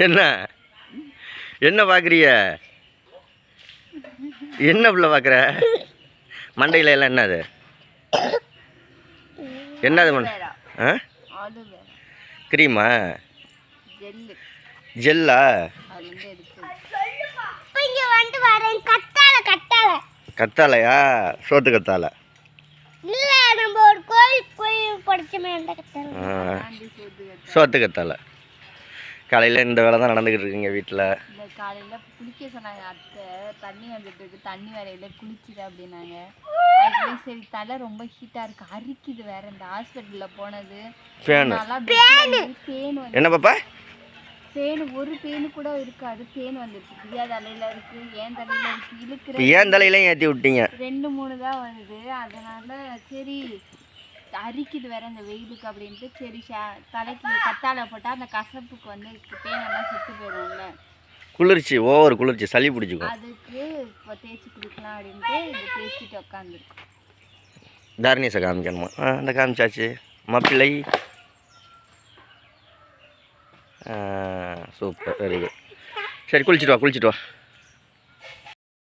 என்ன என்ன பார்க்குறிய? என்ன பிள்ளை பார்க்குற? மண்டையில் எல்லாம் என்னது? என்னது ஆ க்ரீமா? ஜெல்லா? கத்தாழையா? சோத்து கத்தாழை. சோத்து கத்தாழை. காலையில் இந்த வேலை தான் நடந்துக்கிட்டு இருக்குங்க வீட்டில். காலையில் குளிக்க சொன்னாங்க அத்தை, தண்ணி வந்துட்டு இருக்கு, தண்ணி வரையில் குளிச்சுட்டு அப்படின்னாங்க. சரி, தலை ரொம்ப ஹீட்டாக இருக்குது, அரிக்குது வேற. இந்த ஹாஸ்பிட்டலில் போனது என்ன பாப்பா? பேனு ஒரு பேனு கூட இருக்காது, பேன் வந்துருச்சு. பிரியா தலையில் இருக்குது, ஏன் தலையில் இருக்குது, இழுக்கிற ஏன் தலையிலையும் ஏற்றி விட்டீங்க? 2-3 தான் வருது. அதனால் சரி அரிக்குது வேற இந்த வெயிலுக்கு அப்படின்ட்டு சரி தலைக்கு கத்தாழை போட்டால் அந்த கசப்புக்கு வந்து பேனெல்லாம் செத்து போயிடும்ல. குளிர்ச்சி, ஓவர் குளிர்ச்சி, சளி பிடிச்சிக்கும். அதுக்கு இப்போ தேய்ச்சி குளிக்கலாம் அப்படின்ட்டு இதை தேய்ச்சிட்டு உட்காந்துருக்கோம். தாரணீஸை காமிக்கணுமா? அந்த காமிச்சாச்சு. மாப்பிள்ளை சூப்பர், வெரி குட். சரி, குளிச்சுட்டு வா.